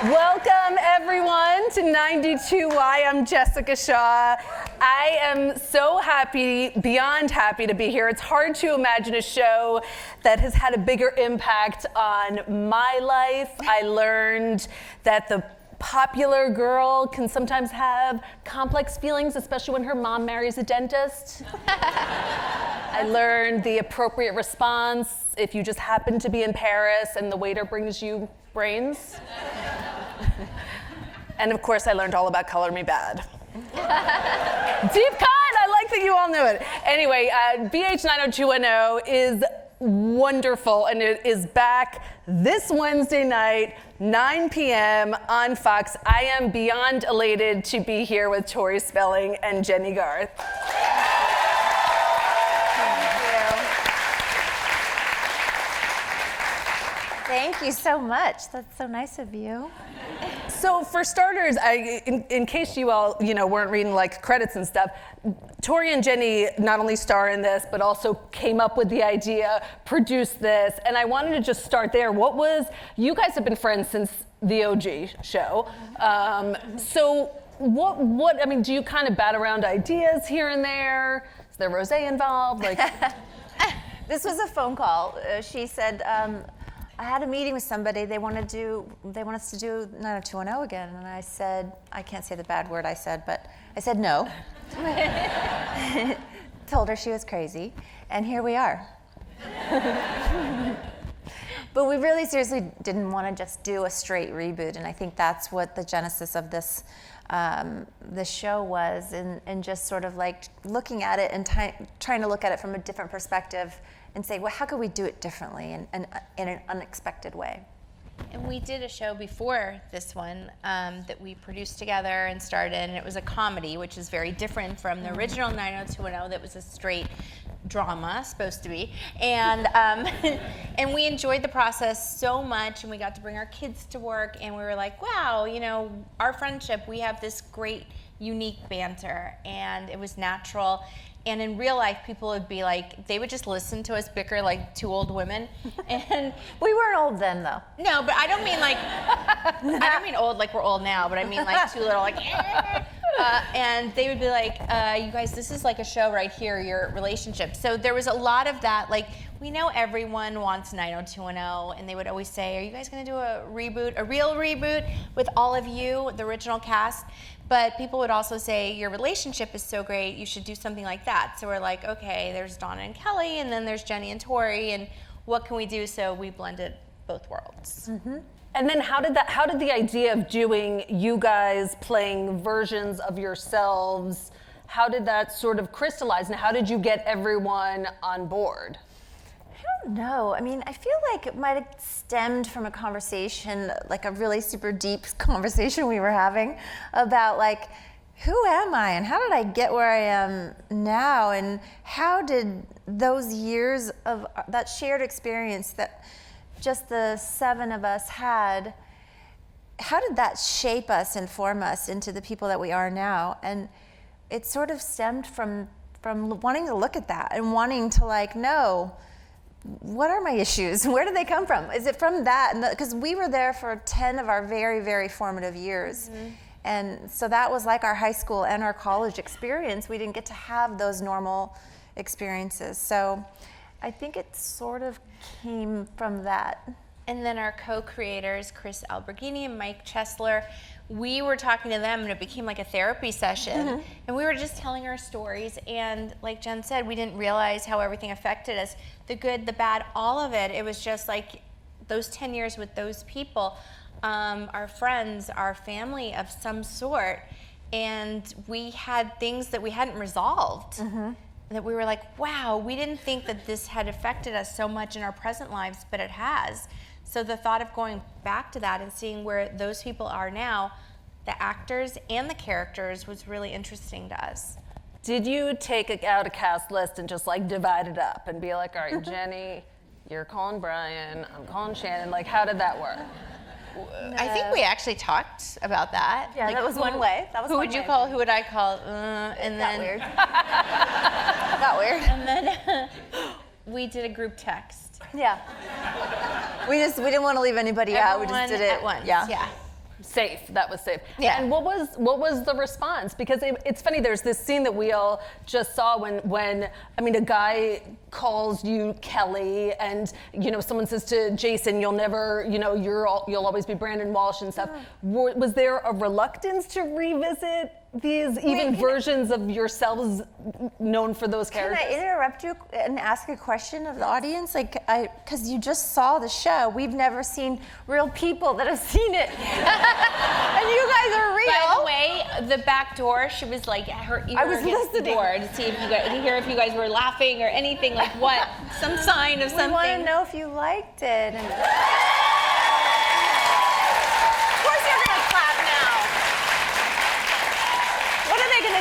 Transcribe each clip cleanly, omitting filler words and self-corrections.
Welcome, everyone, to 92Y. I'm Jessica Shaw. I am so happy, beyond happy to be here. It's hard to imagine a show that has had a bigger impact on my life. I learned that the popular girl can sometimes have complex feelings, especially when her mom marries a dentist. I learned the appropriate response if you just happen to be in Paris and the waiter brings you brains. And of course, I learned all about Color Me Bad. Deep cut! I like that you all knew it. Anyway, BH90210 is wonderful, and it is back this Wednesday night, 9 p.m. on Fox. I am beyond elated to be here with Toris Spelling and Jennie Garth. Thank you so much. That's so nice of you. So for starters, in case you all weren't reading like credits and stuff, Tori and Jennie not only star in this, but also came up with the idea, produced this, and I wanted to just start there. You guys have been friends since the OG show. So do you kind of bat around ideas here and there? Is there rosé involved? This was a phone call. She said, I had a meeting with somebody. They want us to do 90210 again. And I said, I can't say the bad word I said no. Told her she was crazy. And here we are. But we really seriously didn't want to just do a straight reboot. And I think that's what the genesis of this show was. And just sort of like looking at it and trying to look at it from a different perspective and say, well, how could we do it differently and in an unexpected way? And we did a show before this one that we produced together and started, and it was a comedy, which is very different from the original 90210 that was a straight drama, supposed to be. And and we enjoyed the process so much, and we got to bring our kids to work, and we were like, wow, our friendship, we have this great, unique banter, and it was natural. And in real life, people would be like, they would just listen to us bicker like two old women. And we weren't old then, though. No, but I don't mean old like we're old now, but I mean like too little, like, and they would be like, you guys, this is like a show right here, your relationship. So there was a lot of that, like, we know everyone wants 90210, and they would always say, are you guys gonna do a reboot, a real reboot with all of you, the original cast? But people would also say, your relationship is so great, you should do something like that. So we're like, okay, there's Donna and Kelly, and then there's Jennie and Tori, and what can we do? So we blended both worlds. Mm-hmm. And then how did the idea of doing you guys playing versions of yourselves, how did that sort of crystallize, and how did you get everyone on board? I don't know. I mean, I feel like it might have stemmed from a conversation, like a really super deep conversation we were having about like, who am I and how did I get where I am now, and how did those years of that shared experience that just the seven of us had, how did that shape us and form us into the people that we are now? And it sort of stemmed from wanting to look at that and wanting to like know, what are my issues? Where do they come from? Is it from that? Because we were there for 10 of our very, very formative years. Mm-hmm. And so that was like our high school and our college experience. We didn't get to have those normal experiences. So I think it sort of came from that. And then our co-creators, Chris Alberghini and Mike Chesler, we were talking to them and it became like a therapy session. Mm-hmm. And we were just telling our stories, and like Jen said, we didn't realize how everything affected us. The good, the bad, all of it. It was just like those 10 years with those people, our friends, our family of some sort, and we had things that we hadn't resolved. Mm-hmm. That we were like, wow, we didn't think that this had affected us so much in our present lives, but it has. So the thought of going back to that and seeing where those people are now, the actors and the characters, was really interesting to us. Did you take out a cast list and just like divide it up and be like, all right, Jennie, you're calling Brian, I'm calling Shannon. Like, how did that work? I think we actually talked about that. Yeah, like, that was one way. That was who one would you way. call? Who would I call? And then weird. Got weird. And then we did a group text. Yeah. We didn't want to leave anybody out. We just did it at once. Yeah. Yeah. safe. That was safe. Yeah. And what was the response? Because it's funny. There's this scene that we all just saw when I mean, a guy calls you Kelly, and someone says to Jason, "You'll never, you'll always be Brandon Walsh" and stuff. Was there a reluctance to revisit these versions of yourselves known for those characters? Can I interrupt you and ask a question of the audience? Because you just saw the show. We've never seen real people that have seen it. And you guys are real. By the way, the back door, she was like, her ear against the door to see if you guys, to hear if you guys were laughing or anything, like what? Some sign of something. We want to know if you liked it. And...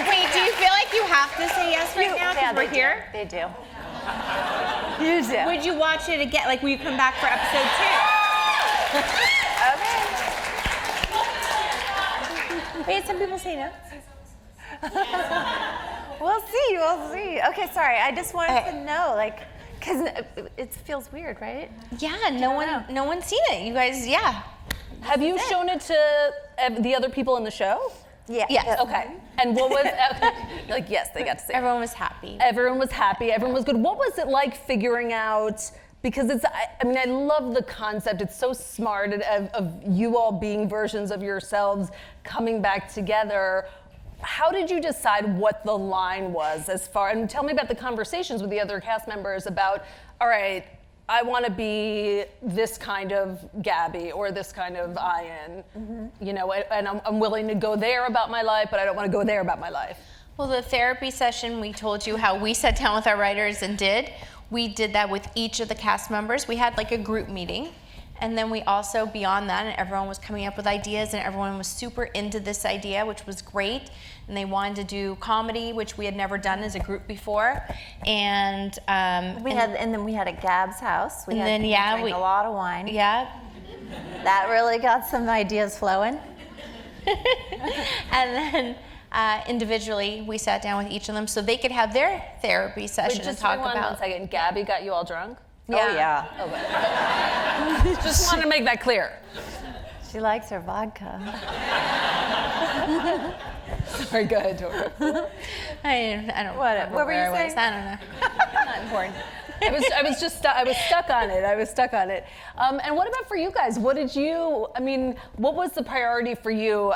Wait, do you feel like you have to say yes right now because we're here? They do. You do. Would you watch it again? Like, will you come back for episode 2? Okay. Wait, some people say no. We'll see. Okay, sorry. I just wanted to know, because it feels weird, right? Yeah, no one's seen it. You guys, yeah. Have you shown it to the other people in the show? Yeah. Yes. Okay. And what was like? Yes, they got to see it. Everyone was happy. Everyone was happy. Everyone was good. What was it like figuring out? Because I love the concept. It's so smart of you all being versions of yourselves coming back together. How did you decide what the line was and tell me about the conversations with the other cast members about, all right, I want to be this kind of Gabby or this kind of Ian, and I'm willing to go there about my life, but I don't want to go there about my life. Well, the therapy session, we told you how we sat down with our writers and we did that with each of the cast members. We had like a group meeting. And then we also, beyond that, and everyone was coming up with ideas, and everyone was super into this idea, which was great. And they wanted to do comedy, which we had never done as a group before. And then we had at Gab's house. We drank a lot of wine. Yeah. That really got some ideas flowing. And then individually, we sat down with each of them so they could have their therapy session and talk about. One second. Gabby got you all drunk? Yeah. Oh, yeah. Okay. Just want to make that clear. She likes her vodka. Sorry, go ahead, Tori. I don't what were you saying? I don't know. Not important. I was stuck on it. And what about for you guys? What was the priority for you?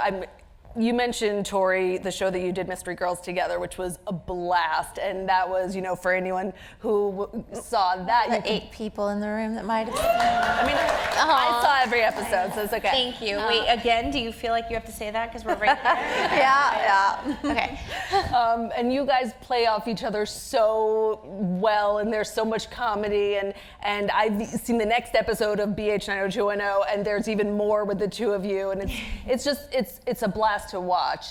You mentioned, Tori, the show that you did, Mystery Girls Together, which was a blast. And that was, for anyone who saw that. The 8 people in the room that might have seen it. I saw every episode, so it's okay. Thank you. Wait, again, do you feel like you have to say that because we're right here? Yeah. Okay. And you guys play off each other so well, and there's so much comedy. And I've seen the next episode of BH90210, and there's even more with the two of you. And it's a blast to watch.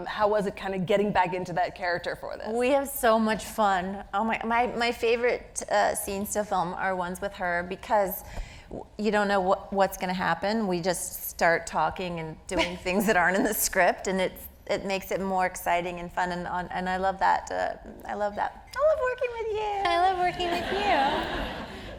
How was it kind of getting back into that character for this? We have so much fun. Oh my favorite scenes to film are ones with her because you don't know what's going to happen. We just start talking and doing things that aren't in the script, and it makes it more exciting and fun, and I love that. I love working with you. I love working with you.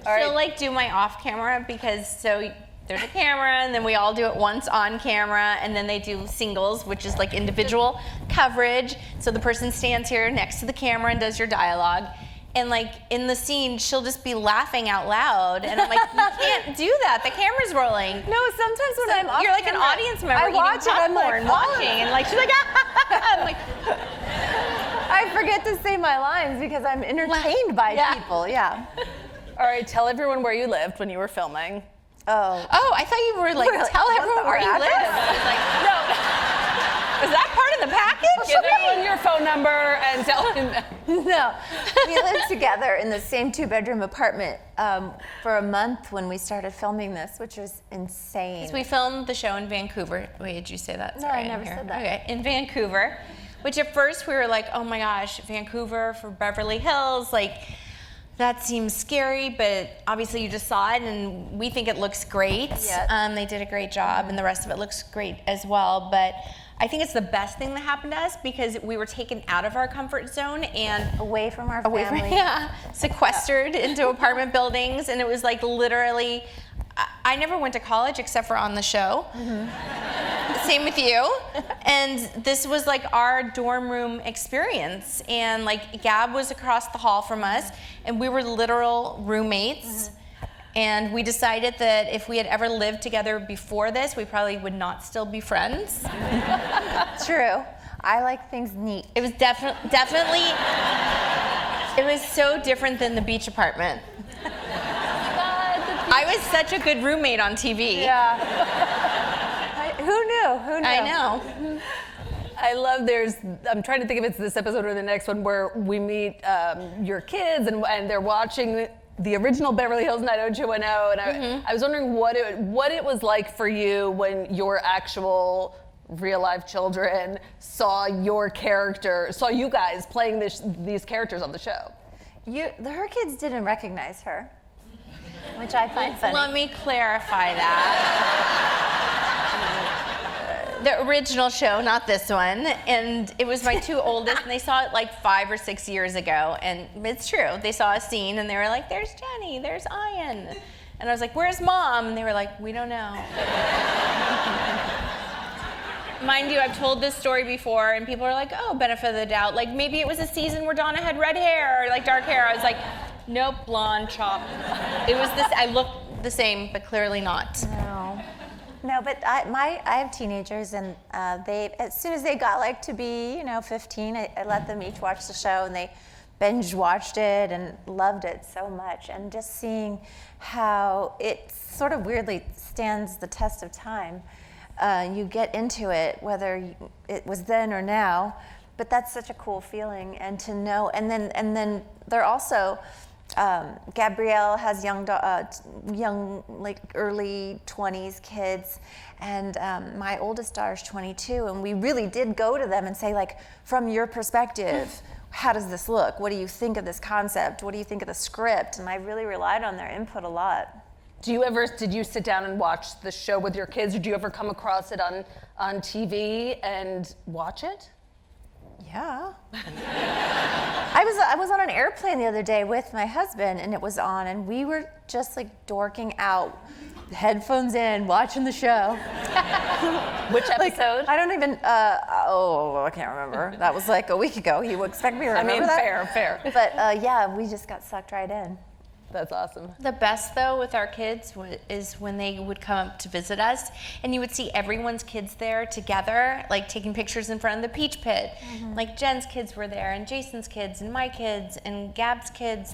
All right. She'll do my off camera because there's a camera, and then we all do it once on camera, and then they do singles, which is like individual coverage. So the person stands here next to the camera and does your dialogue. And in the scene, she'll just be laughing out loud, and I'm like, you can't do that. The camera's rolling. No, sometimes when I'm off you're like camera, an audience member I watch eating popcorn, watching, and she's like, I'm like, I forget to say my lines because I'm entertained by people. Yeah. All right, tell everyone where you lived when you were filming. Oh, I thought you were tell everyone where you live. I was like, no. Was that part of the package? Give everyone your phone number and tell them. No, we lived together in the same 2-bedroom apartment for a month when we started filming this, which was insane. So we filmed the show in Vancouver. Wait, did you say that? No, I never said that. Okay, in Vancouver, which at first we were like, oh my gosh, Vancouver for Beverly Hills, that seems scary, but obviously you just saw it, and we think it looks great. Yes. They did a great job, and the rest of it looks great as well. But I think it's the best thing that happened to us because we were taken out of our comfort zone and away from our family. Sequestered into apartment buildings, and it was literally. I never went to college except for on the show. same with you. And this was like our dorm room experience. And like Gab was across the hall from us, and we were literal roommates. And we decided that if we had ever lived together before this, we probably would not still be friends. True. I like things neat. It was definitely, it was so different than the beach apartment. I was such a good roommate on TV. Yeah. Who knew? Who knew? I know. I love I'm trying to think if it's this episode or the next one where we meet your kids and they're watching the original Beverly Hills 90210, and I was wondering what it was like for you when your actual real life children saw you guys playing these characters on the show. Her kids didn't recognize her, which I find funny. Let me clarify that. The original show, not this one, and it was my two oldest, and they saw it like 5 or 6 years ago, and it's true. They saw a scene, and they were like, "There's Jennie, there's Ian," and I was like, "Where's Mom?" And they were like, "We don't know." Mind you, I've told this story before, and people are like, "Oh, benefit of the doubt." Like maybe it was a season where Donna had red hair or like dark hair. I was like, "Nope, blonde, chop." It was this. I looked the same, but clearly not. No, but I have teenagers, and they, as soon as they got like to be 15, I let them each watch the show, and they binge watched it and loved it so much. And just seeing how it sort of weirdly stands the test of time. You get into it, whether it was then or now, but that's such a cool feeling, and to know. And then they're also. Gabrielle has young, like early 20s kids, and my oldest daughter's 22, and we really did go to them and say, like, from your perspective, how does this look? What do you think of this concept? What do you think of the script? And I really relied on their input a lot. Did you sit down and watch the show with your kids, or do you ever come across it on TV and watch it? Yeah. I was on an airplane the other day with my husband, and it was on, and we were just like dorking out, headphones in, watching the show. Which episode? I don't even. I can't remember. That was like a week ago. You expect me to remember that? Fair. But yeah, we just got sucked right in. That's awesome. The best though with our kids is when they would come up to visit us, and you would see everyone's kids there together, like taking pictures in front of the Peach Pit. Like Jen's kids were there, and Jason's kids, and my kids, and Gab's kids,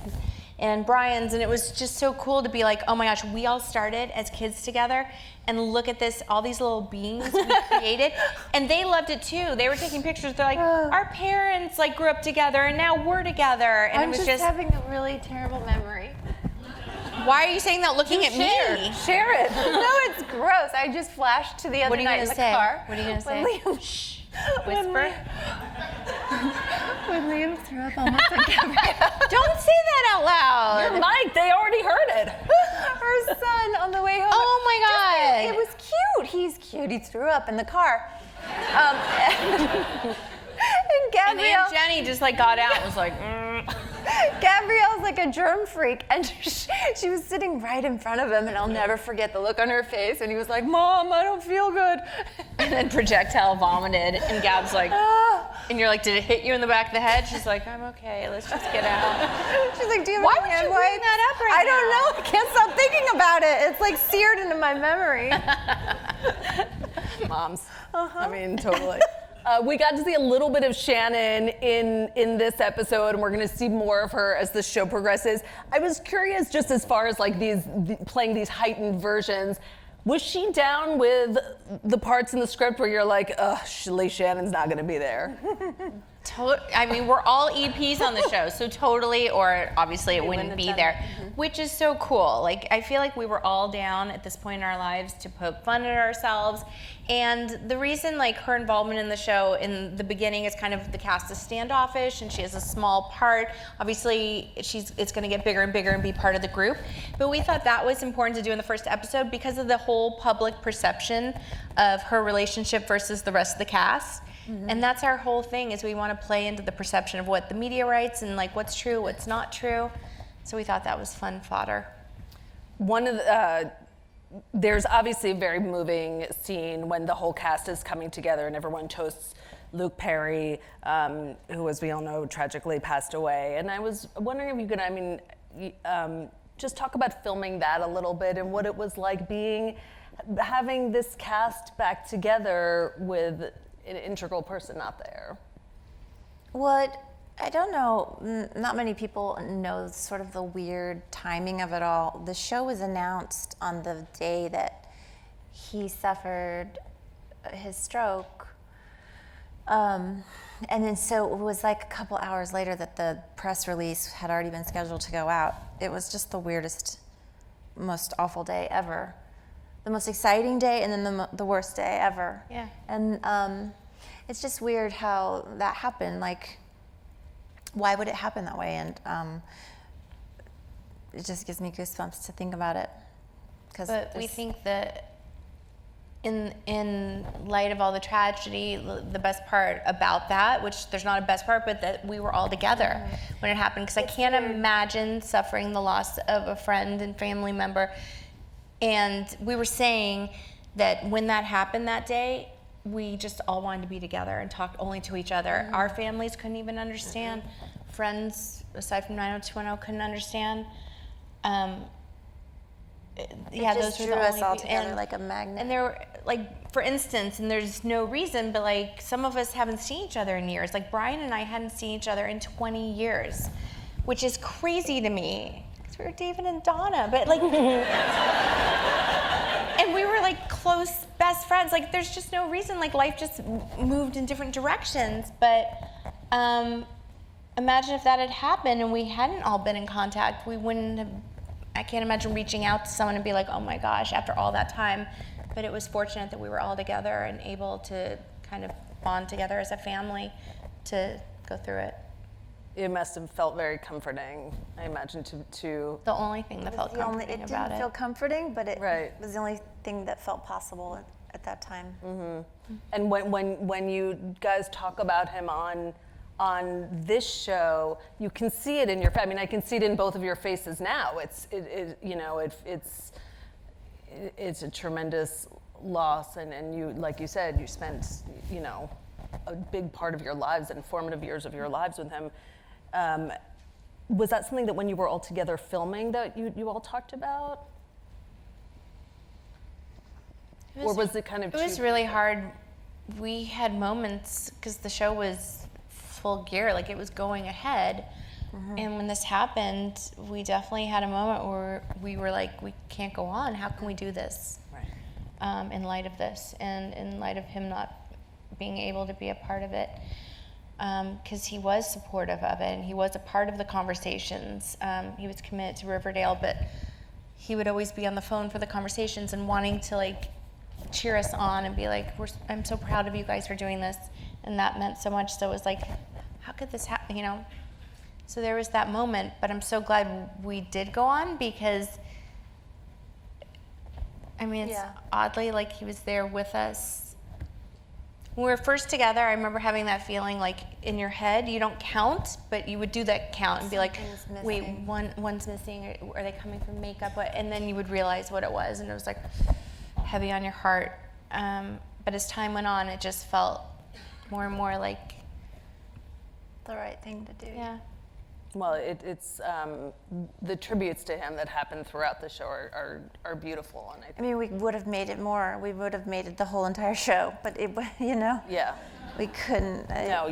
and Brian's, and it was just so cool to be like, oh my gosh, we all started as kids together, and look at this, all these little beings we created, and they loved it too. They were taking pictures. They're like, our parents like grew up together, and now we're together, and I'm it was just having a really terrible memory. Why are you saying that looking at me? Share it. No, it's gross. I just flashed to the other night in the car. What are you gonna say? Liam, Shh. Whisper. When Liam threw up almost on Gabrielle. Don't say that out loud. Your mic, they already heard it. Her son on the way home. Oh my God. It was cute. He's cute. He threw up in the car. And Gabrielle. And then Jennie just like got out and was like, Gabrielle's like a germ freak, and she was sitting right in front of him, and I'll never forget the look on her face, and he was like, "Mom, I don't feel good." and then projectile vomited, and Gab's like, and you're like, did it hit you in the back of the head? She's like, I'm okay, let's just get out. She's like, do you have Why any would hand you bring wipes? that up right I don't know. I can't stop thinking about it. It's like seared into my memory. Moms. I mean, totally. We got to see a little bit of Shannon in this episode, and we're going to see more of her as the show progresses. I was curious, just as far as like playing these heightened versions, was she down with the parts in the script where you're like, ugh, Shelley Shannon's not going to be there? I mean, we're all EPs on the show, so totally, or obviously it wouldn't be there, which is so cool. Like, I feel like we were all down at this point in our lives to poke fun at ourselves. And the reason, like, her involvement in the show in the beginning is kind of the cast is standoffish, and she has a small part. Obviously, it's going to get bigger and bigger and be part of the group. But we thought that was important to do in the first episode because of the whole public perception of her relationship versus the rest of the cast. And that's our whole thing, is we want to play into the perception of what the media writes and like what's true, what's not true. So we thought that was fun fodder. One of the, there's obviously a very moving scene when the whole cast is coming together and everyone toasts Luke Perry, who, as we all know, tragically passed away. And I was wondering if you could, just talk about filming that a little bit and what it was like having this cast back together with an integral person not there. I don't know, not many people know sort of the weird timing of it all. The show was announced on the day that he suffered his stroke. And then so it was like a couple hours later that the press release had already been scheduled to go out. It was just the weirdest, most awful day ever. The most exciting day and then the worst day ever. Yeah. And it's just weird how that happened. Like, why would it happen that way? And it just gives me goosebumps to think about it. But we think that in light of all the tragedy, the best part about that, which there's not a best part, but that we were all together when it happened. Because I can't imagine suffering the loss of a friend and family member. And we were saying that when that happened that day, we just all wanted to be together and talk only to each other. Our families couldn't even understand. Friends, aside from 90210, couldn't understand. Those drew us all together like a magnet. And there were, like, for instance, and there's no reason, but like some of us haven't seen each other in years. Like Brian and I hadn't seen each other in 20 years, which is crazy to me. Because we were David and Donna, but like, and we were like close best friends. Like there's just no reason, like life just moved in different directions. But imagine if that had happened and we hadn't all been in contact, we wouldn't have, I can't imagine reaching out to someone and be like, oh my gosh, after all that time. But it was fortunate that we were all together and able to kind of bond together as a family to go through it. It must have felt very comforting, I imagine, to The only thing that felt comforting it about didn't feel comforting, but it Right. was the only thing that felt possible at that time. Mm-hmm. And when you guys talk about him on this show, you can see it in your. I mean, I can see it in both of your faces now. It's a tremendous loss, and you, like you said, you spent a big part of your lives and formative years of your lives with him. Was that something that when you were all together filming that you all talked about? Or was it kind of It was really hard. We had moments, because the show was full gear, like it was going ahead. And when this happened, we definitely had a moment where we were like, we can't go on. How can we do this? Right. In light of this, and in light of him not being able to be a part of it. Because he was supportive of it, and he was a part of the conversations. He was committed to Riverdale, but he would always be on the phone for the conversations and wanting to like cheer us on and be like, I'm so proud of you guys for doing this. And that meant so much. So it was like, how could this happen, So there was that moment, but I'm so glad we did go on, because I mean, it's oddly like he was there with us. When we were first together, I remember having that feeling like in your head, you don't count, but you would do that count and be like, wait, one's missing, or are they coming from makeup? And then you would realize what it was, and it was like heavy on your heart. But as time went on, it just felt more and more like The right thing to do. Yeah. Well, it's the tributes to him that happen throughout the show are beautiful, and I mean, we would have made it more. We would have made it the whole entire show, but it, yeah, we couldn't. No,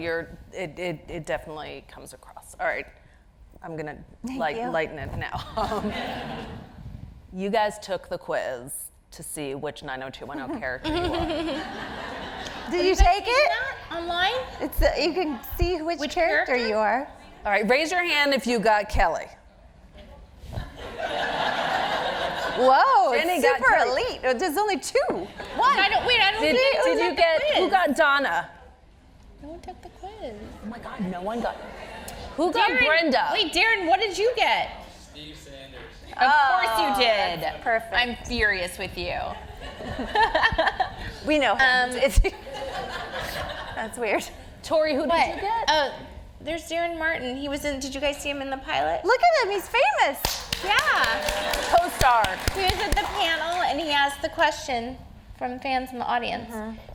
it definitely comes across. All right, I'm gonna lighten it now. You guys took the quiz to see which 90210 character you are. Did you take it? Online? It's you can see which character you are. All right, raise your hand if you got Kelly. Whoa, Jennie it's got super Kelly. elite. There's only two. One. I don't Did you get? Who got Donna? No one took the quiz. Oh my God, no one got. Who got Brenda? Wait, Darren, what did you get? Steve Sanders. Of course you did. That's perfect. I'm furious with you. We know him. That's weird. Tori, who did you get? There's Darren Martin. He was in. Did you guys see him in the pilot? Look at him. He's famous. Yeah. Co-star. He was at the panel, and and he asked the question from fans in the audience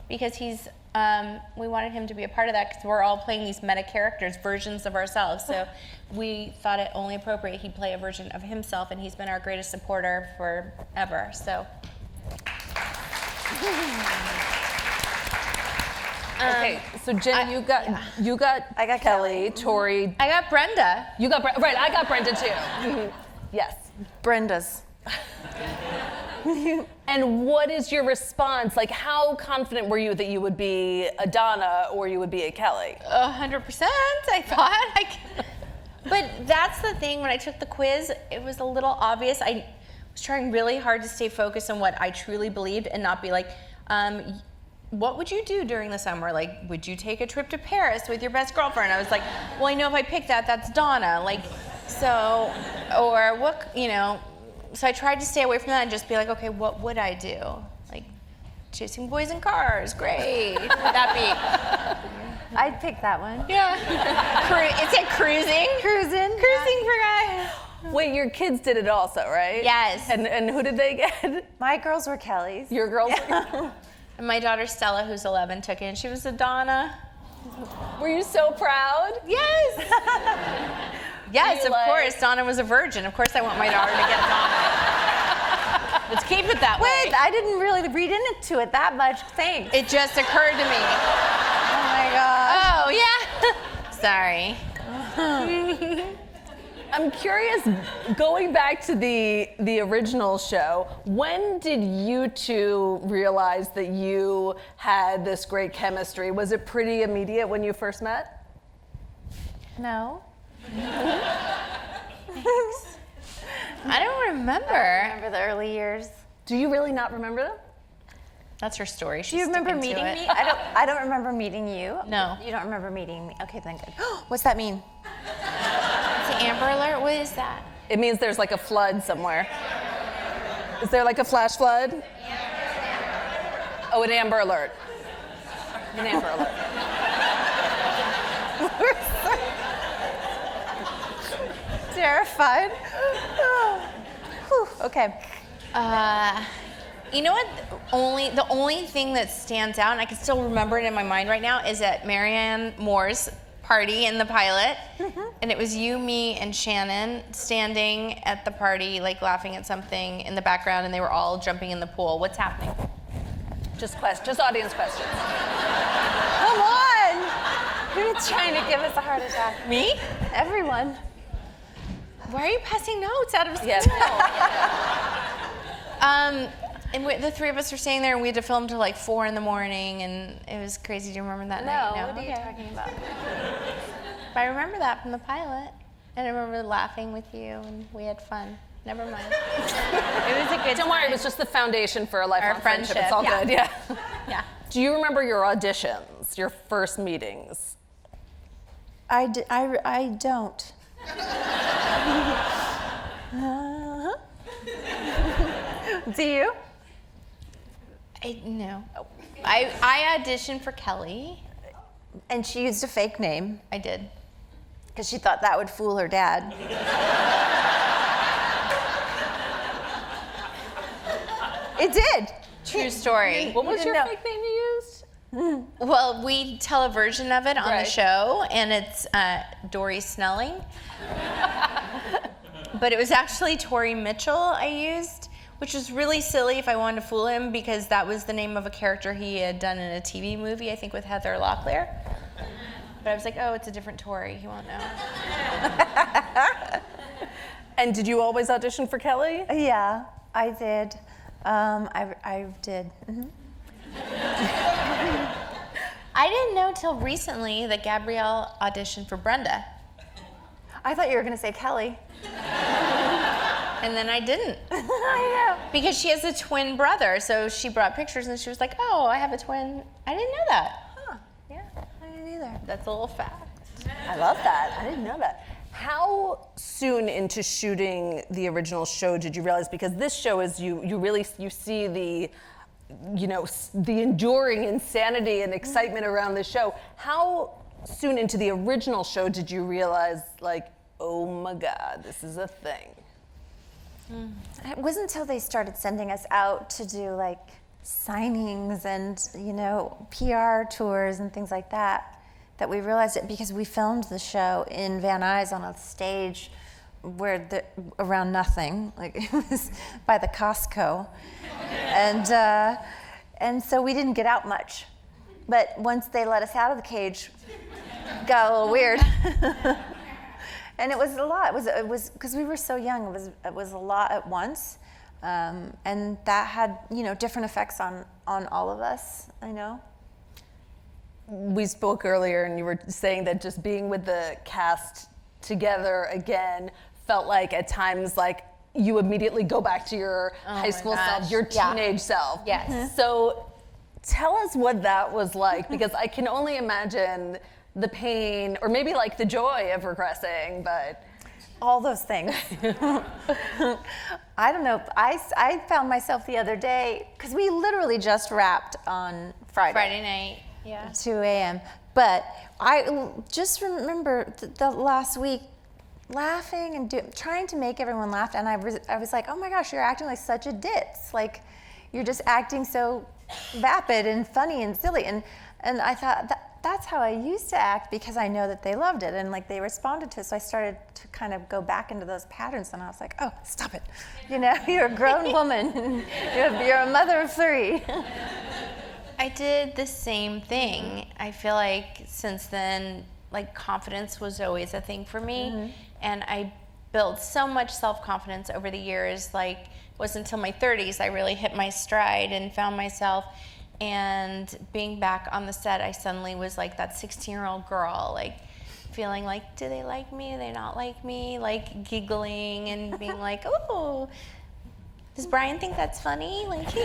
because we wanted him to be a part of that because we're all playing these meta characters, versions of ourselves. So we thought it only appropriate he play a version of himself, and he's been our greatest supporter forever. So. Okay, so Jen, you got I got Kelly, Tori. I got Brenda. You got right. I got Brenda too. Yes. Brenda's. And what is your response? Like, how confident were you that you would be a Donna or you would be a Kelly? 100%, I thought. But that's the thing, when I took the quiz, it was a little obvious. I was trying really hard to stay focused on what I truly believed and not be like, what would you do during the summer? Like, would you take a trip to Paris with your best girlfriend? I was like, well, I know if I pick that, that's Donna. Like, so, or what, so I tried to stay away from that and just be like, okay, what would I do? Like, chasing boys in cars, great. What would that be? I'd pick that one. Yeah. It said cruising. Cruising for guys. Wait, your kids did it also, right? Yes. And who did they get? My girls were Kelly's. Your girls? And my daughter Stella, who's 11, took it, and she was a Donna. Were you so proud? Yes. Yes, of course. Donna was a virgin. Of course I want my daughter to get a Donna. Let's keep it that way. Wait, I didn't really read into it that much. Thanks. It just occurred to me. Oh my gosh. Oh, yeah. Sorry. I'm curious, going back to the original show, when did you two realize that you had this great chemistry? Was it pretty immediate when you first met? No. Thanks. I don't remember. I remember the early years. Do you really not remember them? That's her story. Do you remember meeting me? I don't remember meeting you. No. You don't remember meeting me. Okay, then good. What's that mean? It's an Amber Alert. What is that? It means there's like a flood somewhere. Is there like a flash flood? Oh, an Amber Alert. An Amber Alert. Terrified. Whew, okay. You know what? The only thing that stands out, and I can still remember it in my mind right now, is at Marianne Moore's party in the pilot, and it was you, me, and Shannon standing at the party, like laughing at something in the background, and they were all jumping in the pool. What's happening? Just audience questions. Come on. Who's trying to give us a heart attack? Me? Everyone. Why are you passing notes out of school? Yeah. And the three of us were staying there, and we had to film till like 4 a.m, and it was crazy. Do you remember that night? No, what are you talking about? But I remember that from the pilot, and I remember laughing with you, and we had fun. Never mind. It was a good Don't worry, it was just the foundation for a lifelong friendship. It's all good, yeah. Yeah. Do you remember your auditions, your first meetings? I don't. Do you? No. I auditioned for Kelly. And she used a fake name I did. because she thought that would fool her dad. It did. True story. What was didn't your know. fake name you used? Well, we tell a version of it on the Right. show, and it's Dory Snelling. But it was actually Tori Mitchell I used, which was really silly if I wanted to fool him, because that was the name of a character he had done in a TV movie, I think with Heather Locklear. But I was like, oh, it's a different Tori. He won't know. And did you always audition for Kelly? Yeah, I did. I did. Mm-hmm. I didn't know till recently that Gabrielle auditioned for Brenda. I thought you were going to say Kelly. And then I didn't. I know. Because she has a twin brother, so she brought pictures and she was like, oh, I have a twin. I didn't know that. Huh. Yeah, I didn't either. That's a little fact. I love that. I didn't know that. How soon into shooting the original show did you realize? Because this show is you see the enduring insanity and excitement around the show. How soon into the original show did you realize, like, oh my God, this is a thing? It wasn't until they started sending us out to do like signings and, you know, PR tours and things like that, that we realized it, because we filmed the show in Van Nuys on a stage where around nothing, like it was by the Costco, and so we didn't get out much. But once they let us out of the cage, it got a little weird. And it was a lot. It was because we were so young. It was a lot at once, and that had, you know, different effects on all of us. I know. We spoke earlier, and you were saying that just being with the cast together again felt like at times like you immediately go back to your high school self, your teenage self. Yes. Mm-hmm. So tell us what that was like, because I can only imagine the pain, or maybe like the joy of regressing, but all those things. I don't know. I found myself the other day, because we literally just wrapped on Friday night, yeah. 2 a.m. But I just remember the last week laughing and trying to make everyone laugh, and I was like, oh my gosh, you're acting like such a ditz. Like, you're just acting so vapid and funny and silly. And I thought, that's how I used to act, because I know that they loved it and like they responded to it. So I started to kind of go back into those patterns, and I was like, oh, stop it. You know, you're a grown woman. You're a mother of 3. I did the same thing. I feel like since then, like, confidence was always a thing for me. And I built so much self-confidence over the years. Like, it wasn't until my 30s I really hit my stride and found myself. And being back on the set, I suddenly was like that 16-year-old girl, like feeling like, do they like me? Do they not like me? Like giggling and being like, oh, does Brian think that's funny? Like, like,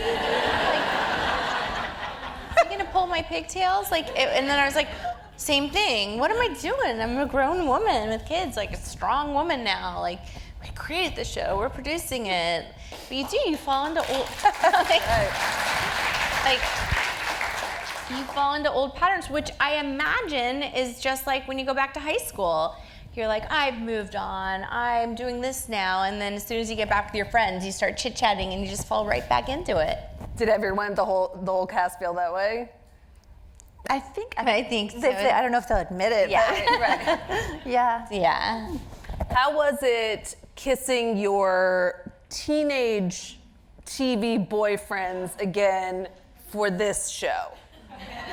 is he gonna pull my pigtails? Like, and then I was like, same thing. What am I doing? I'm a grown woman with kids, like a strong woman now. Like, we created the show, we're producing it. But you fall into old, like, you fall into old patterns, which I imagine is just like when you go back to high school. You're like, I've moved on, I'm doing this now, and then as soon as you get back with your friends, you start chit-chatting and you just fall right back into it. did everyone, the whole cast feel that way? I think so. I don't know if they'll admit it. Yeah. Right. Yeah. Yeah. How was it kissing your teenage TV boyfriends again for this show?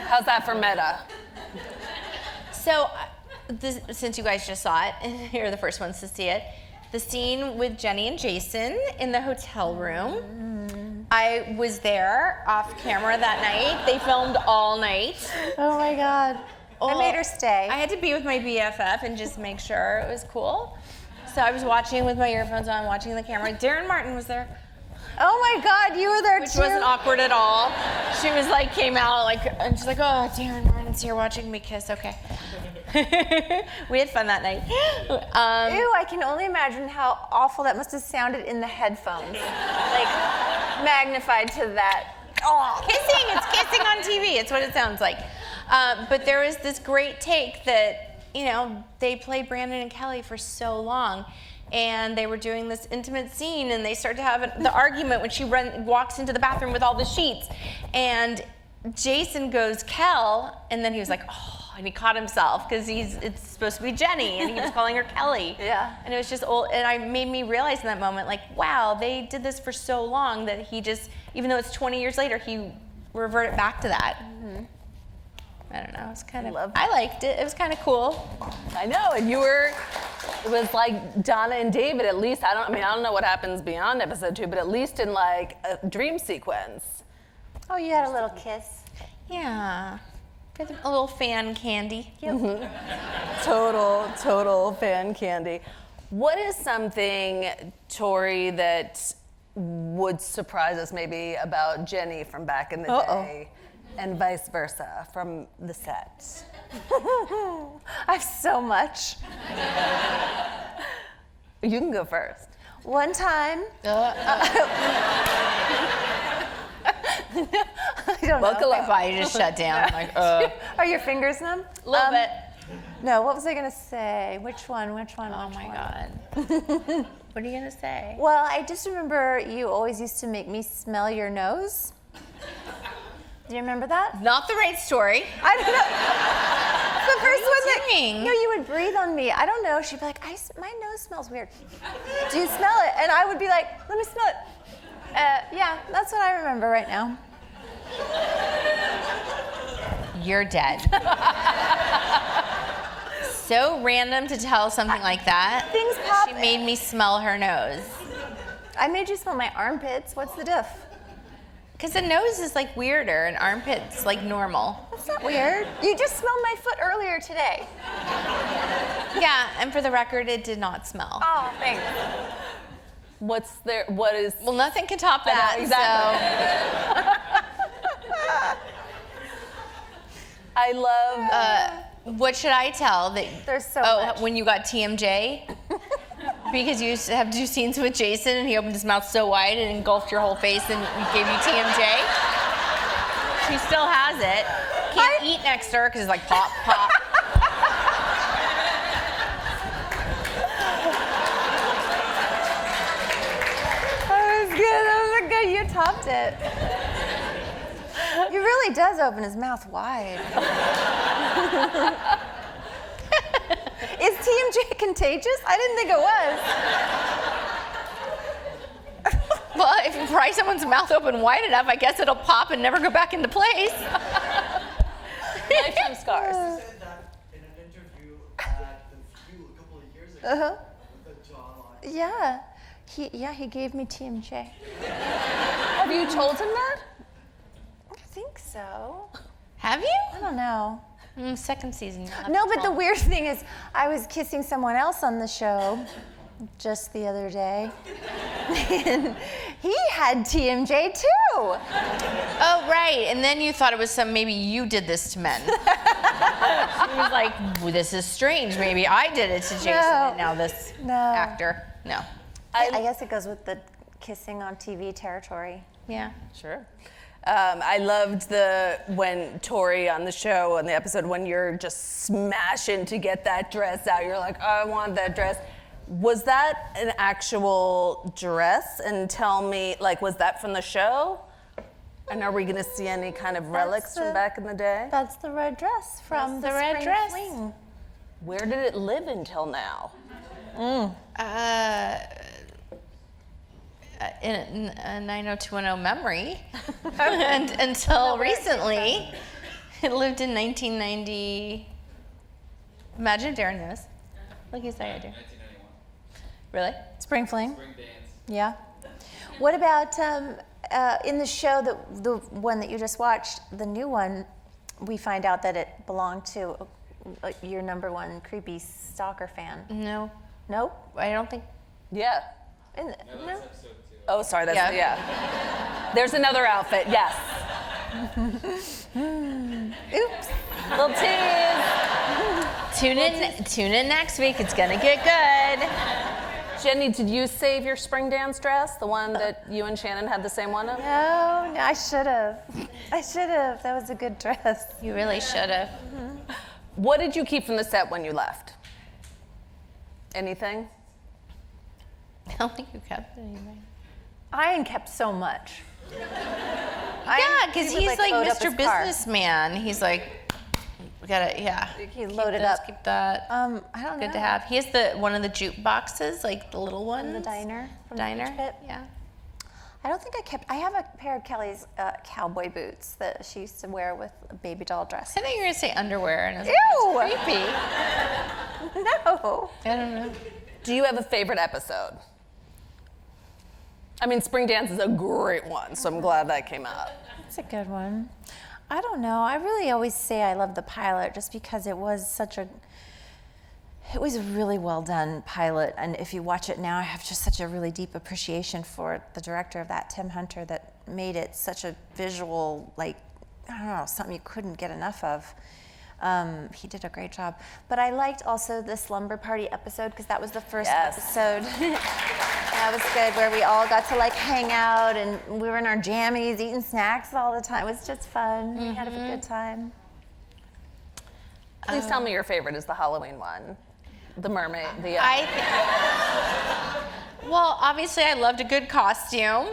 How's that for meta? So, since you guys just saw it, and you're the first ones to see it, the scene with Jennie and Jason in the hotel room. I was there off camera that night. They filmed all night. Oh my God. I made her stay. I had to be with my BFF and just make sure it was cool. So I was watching with my earphones on, watching the camera. Darren Martin was there. Oh my God, you were there Which too. wasn't awkward at all. She was like, came out like, and she's like, oh, Darren Martin's here watching me kiss, okay. We had fun that night. Ew, I can only imagine how awful that must have sounded in the headphones. Like, magnified to that. Oh, it's kissing on TV. It's what it sounds like. But there was this great take that, you know, they played Brandon and Kelly for so long, and they were doing this intimate scene, and they start to have the argument when she walks into the bathroom with all the sheets, and Jason goes, Kel, and then he was like, oh, and he caught himself because it's supposed to be Jennie, and he was calling her Kelly. Yeah. And it was just old, and it made me realize in that moment, like, wow, they did this for so long that he just, even though it's 20 years later, he reverted back to that. Mm-hmm. I don't know, it's kind of, I liked it. It was kind of cool. I know, and it was like Donna and David, at least, I don't know what happens beyond episode 2, but at least in like a dream sequence. Oh, you had a little kiss. Yeah. A little fan candy. Yep. Mm-hmm. Total fan candy. What is something, Tori, that would surprise us maybe about Jennie from back in the day, and vice versa from the set? I have so much. You can go first. One time. I don't know. My body just shut down. Like, Are your fingers numb? A little bit. No, what was I gonna say? Which one? Oh my God. What are you gonna say? Well, I just remember you always used to make me smell your nose. Do you remember that? Not the right story. I don't know. The first What are you one that doing? no, you would breathe on me. I don't know. She'd be like, my nose smells weird. Do you smell it? And I would be like, let me smell it. Yeah, that's what I remember right now. You're dead. So random to tell something like that. Things pop. She made me smell her nose. I made you smell my armpits. What's the diff? Because the nose is like weirder and armpits like normal. That's not weird. You just smelled my foot earlier today. Yeah, and for the record, it did not smell. Oh, thanks. What is? Well, nothing can top that. exactly. I love. What should I tell? That There's so oh, much. when you got TMJ? Because you used to have to do scenes with Jason and he opened his mouth so wide and engulfed your whole face and gave you TMJ. She still has it. Can't eat next to her because it's like pop, pop. That was good. That was good. You topped it. He really does open his mouth wide. Is TMJ contagious? I didn't think it was. Well, if you pry someone's mouth open wide enough, I guess it'll pop and never go back into place. lifetime scars. said that in an interview at The View a couple of years ago with the jawline. Yeah, he gave me TMJ. Have you told him that? I think so. Have you? I don't know. Second season. you'll have No, to but the tell. weird thing is, I was kissing someone else on the show just the other day. And he had TMJ too. Oh, right. And then you thought it was maybe you did this to men. She was like, well, this is strange. Maybe I did it to Jason and now this actor. No. I guess it goes with the kissing on TV territory. Yeah. Sure. I loved when Tori on the show, on the episode, when you're just smashing to get that dress out. You're like, oh, I want that dress. Was that an actual dress? And tell me, like, was that from the show? And are we going to see any kind of relics from back in the day? That's the red dress from That's the red spring dress. fling. Where did it live until now? In a 90210 memory. And until recently, it lived in 1990. Imagine if Darren knows. Look, you say I do. 1991. Really? Spring fling. Spring dance. Yeah. What about in the show, the one that you just watched, the new one, we find out that it belonged to your number one creepy stalker fan. No. Nope. I don't think. Yeah. In the, No, that's episode 2. Oh, sorry, that's, Yeah. yeah. There's another outfit, yes. oops. Little tease. Tune in next week. It's gonna get good. Jenny, did you save your spring dance dress? The one that you and Shannon had the same one of? No, I should have. That was a good dress. You really should have. What did you keep from the set when you left? Anything? I don't think you kept anything. Ian kept so much. Yeah, because he would, he's like load up Mr. his car. Businessman. He's like, we gotta, yeah. He loaded Keep this, up. Keep that. I don't know. Good to have. He has one of the jukeboxes, like the little one. In the diner. From the Diner. Beach Pit. Yeah. I don't think I kept. I have a pair of Kelly's cowboy boots that she used to wear with a baby doll dress. I think you were gonna say underwear, and I was Ew! like, that's creepy. No. I don't know. Do you have a favorite episode? I mean, Spring Dance is a great one, so I'm glad that came out. That's a good one. I don't know. I really always say I love the pilot just because it was a really well done pilot. And if you watch it now, I have just such a really deep appreciation for the director of that, Tim Hunter, that made it such a visual, like, I don't know, something you couldn't get enough of. He did a great job. But I liked also the slumber party episode because that was the first episode. That was good, where we all got to like hang out and we were in our jammies eating snacks all the time. It was just fun. We had a good time. Please tell me your favorite is the Halloween one. The mermaid. Well, obviously I loved a good costume,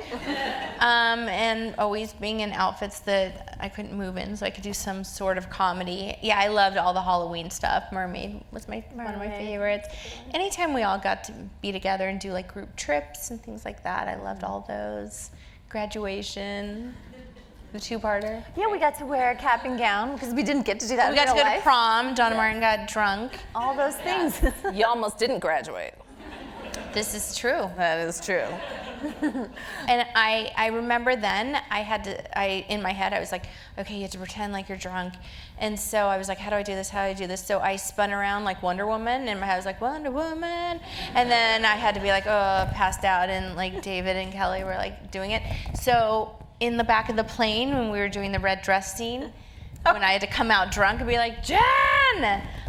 and always being in outfits that I couldn't move in, so I could do some sort of comedy. Yeah, I loved all the Halloween stuff. Mermaid was one of my favorites. Anytime we all got to be together and do like group trips and things like that, I loved all those. Graduation, the two-parter. Yeah, we got to wear a cap and gown because we didn't get to do that We in got to real go life. to prom. John and Martin got drunk. All those things. You almost didn't graduate. This is true. That is true. And I remember then in my head I was like, okay, you have to pretend like you're drunk. And so I was like, how do I do this? How do I do this? So I spun around like Wonder Woman, and my head was like, Wonder Woman. And then I had to be like, oh, passed out, and like David and Kelly were like doing it. So in the back of the plane when we were doing the red dress scene, when I had to come out drunk and be like, Jen,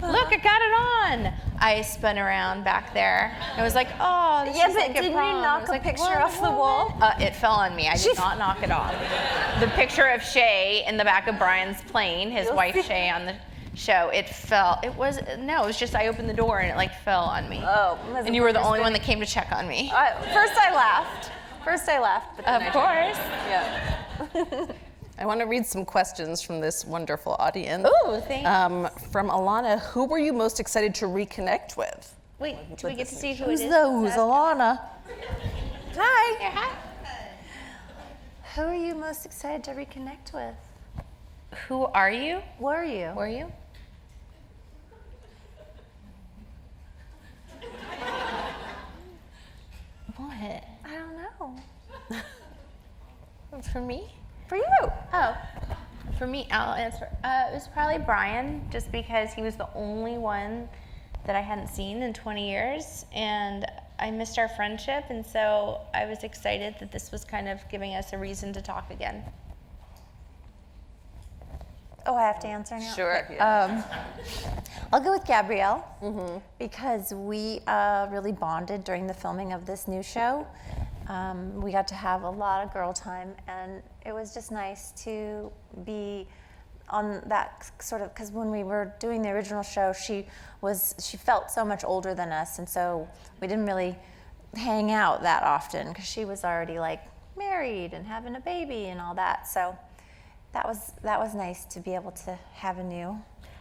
look, I got it on. I spun around back there. I was like, oh, this is like didn't you prom. knock I was a like, picture Wonder off the Woman. wall? It fell on me. I did not knock it off. The picture of Shay in the back of Brian's plane, his wife Shay on the show, it fell. It was just I opened the door and it like fell on me. Oh, and you were the only one that came to check on me. First I laughed, but then Of course. Yeah. I want to read some questions from this wonderful audience. Ooh, thank you. From Alana, who were you most excited to reconnect with? Wait, do we get to see who Who's it is? those? Alana. Hi. Yeah, hi. Who are you most excited to reconnect with? Who are you? Were you? Were you? What? I don't know. For me? For you. Oh, for me, I'll answer. It was probably Brian, just because he was the only one that I hadn't seen in 20 years, and I missed our friendship, and so I was excited that this was kind of giving us a reason to talk again. Oh, I have to answer now? Sure. I'll go with Gabrielle because we really bonded during the filming of this new show. We got to have a lot of girl time, and it was just nice to be on that sort of, because when we were doing the original show, she felt so much older than us, and so we didn't really hang out that often because she was already like married and having a baby and all that. So that was nice to be able to have a new.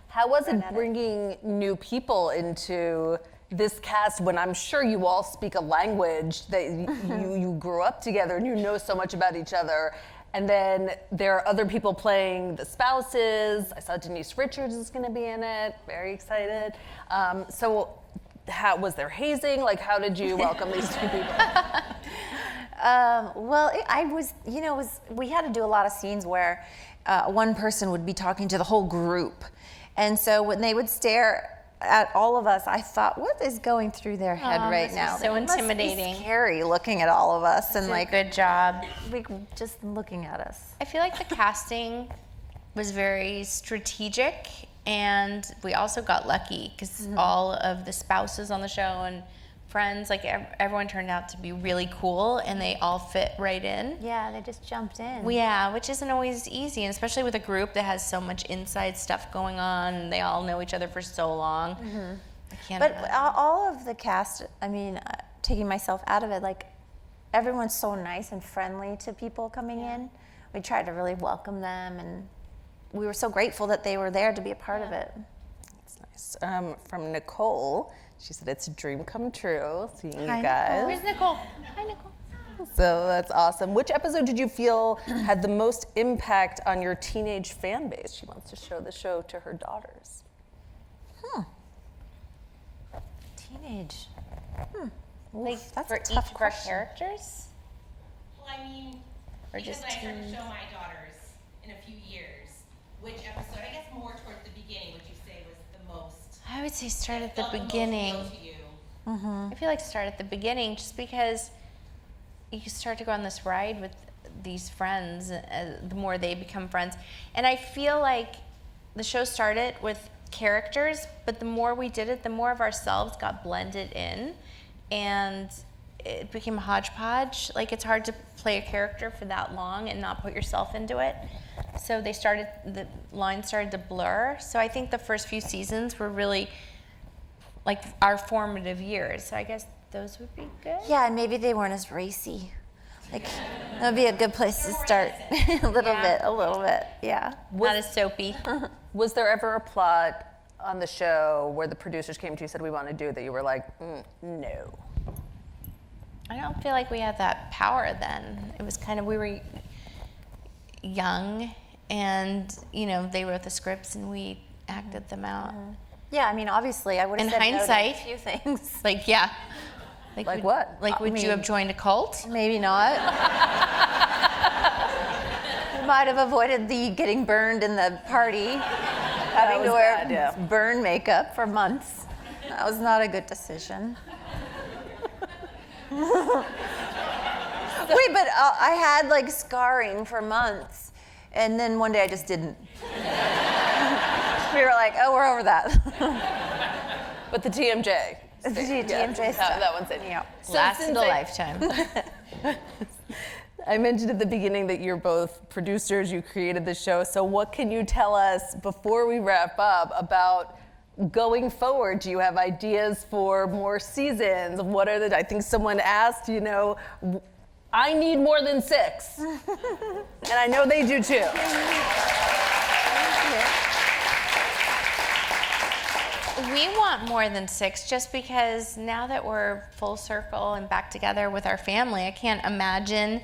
How was it run at it. bringing new people into this cast when I'm sure you all speak a language that you grew up together and you know so much about each other? And then there are other people playing the spouses. I saw Denise Richards is going to be in it. Very excited. So how was there hazing? Like, how did you welcome these two people? We had to do a lot of scenes where one person would be talking to the whole group. And so when they would stare at all of us, I thought, what is going through their head right this now? is so It must be intimidating. scary looking at all of us and like Good job. just looking at us. I feel like the casting was very strategic, and we also got lucky because all of the spouses on the show and friends, like everyone turned out to be really cool, and they all fit right in. Yeah, they just jumped in. Yeah, which isn't always easy, and especially with a group that has so much inside stuff going on, and they all know each other for so long. I can't But imagine. all of the cast, I mean, taking myself out of it, like everyone's so nice and friendly to people coming in. We tried to really welcome them, and we were so grateful that they were there to be a part of it. That's nice. From Nicole, she said it's a dream come true seeing you Hi, guys. Where's Nicole? Hi, Nicole. So that's awesome. Which episode did you feel had the most impact on your teenage fan base? She wants to show the show to her daughters. Teenage. Like that's for a each tough of our question. characters? Well, I mean, Or because just I start to teens? show my daughters in a few years, which episode, I guess more towards the beginning, would you say was the most? I would say start at the felt most beginning. real to you? I feel like start at the beginning, just because you start to go on this ride with these friends, the more they become friends. And I feel like the show started with characters, but the more we did it, the more of ourselves got blended in, and it became a hodgepodge. Like, it's hard to play a character for that long and not put yourself into it. So the lines started to blur. So I think the first few seasons were really like our formative years. So I guess those would be good. Yeah, and maybe they weren't as racy. Like, that would be a good place to start. a little bit, yeah. Not as soapy. Was there ever a plot on the show where the producers came to you and said, we want to do that, you were like, no? I don't feel like we had that power then. It was kind of, we were young, and they wrote the scripts and we acted them out. Yeah, I mean, obviously, I would have In said hindsight, no to a few things. Like, yeah. Like what? Like, would you have joined a cult? Maybe not. We might have avoided the getting burned in the party, having to wear burn makeup for months. That was not a good decision. Wait, but I had like scarring for months, and then one day I just didn't. We were like, oh, we're over that. But the TMJ. The TMJ stuff. That one's in. Yeah. So Lasted a lifetime. I mentioned at the beginning that you're both producers, you created the show. So what can you tell us before we wrap up about going forward? Do you have ideas for more seasons? What are I think someone asked, I need more than 6. And I know they do too. We want more than 6 just because now that we're full circle and back together with our family, I can't imagine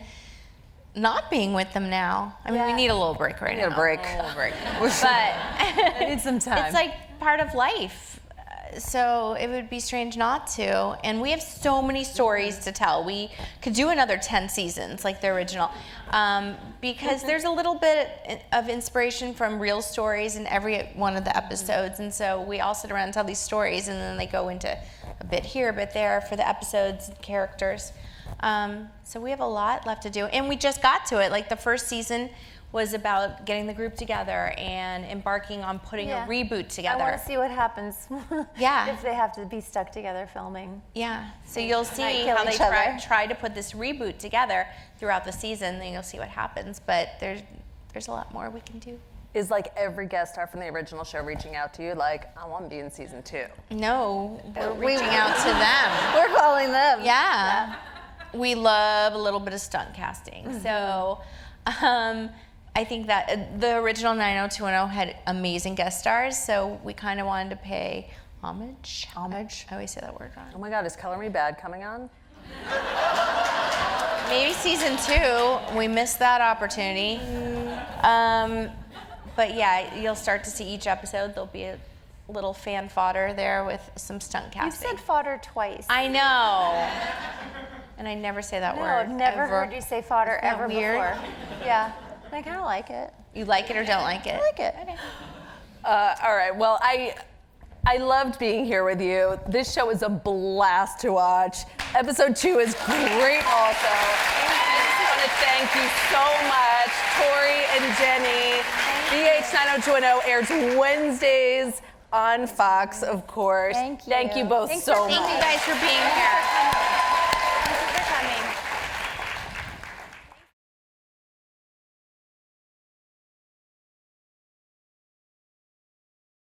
not being with them now. I mean, we need a little break right now. A little break. But I need some time. It's like part of life. So it would be strange not to. And we have so many stories to tell. We could do another 10 seasons like the original, because there's a little bit of inspiration from real stories in every one of the episodes. And so we all sit around and tell these stories, and then they go into a bit here, a bit there for the episodes and characters. So we have a lot left to do. And we just got to it. Like the first season was about getting the group together and embarking on putting a reboot together. I want to see what happens if they have to be stuck together filming. Yeah, so you'll see kill how they each other. try to put this reboot together throughout the season, then you'll see what happens. But there's a lot more we can do. Is like every guest star from the original show reaching out to you like, I want to be in season 2? No, we're reaching out to them. We're calling them. Yeah. We love a little bit of stunt casting. So I think that the original 90210 had amazing guest stars, so we kind of wanted to pay homage. Homage? I always say that word wrong. Oh my God, is Color Me Bad coming on? Maybe season 2. We missed that opportunity. But yeah, you'll start to see each episode. There'll be a little fan fodder there with some stunt casting. You said fodder twice. I know. And I never say that word. I've never ever. heard you say fodder ever weird? before. Yeah. I kind of like it. You like it or don't like it? I like it. Okay. All right, well, I loved being here with you. This show is a blast to watch. Episode 2 is great also. I just want to thank you so much, Tori and Jennie. BH90210 airs Wednesdays on Fox, of course. Thank you. Thank you both so much. Thank you guys for being here.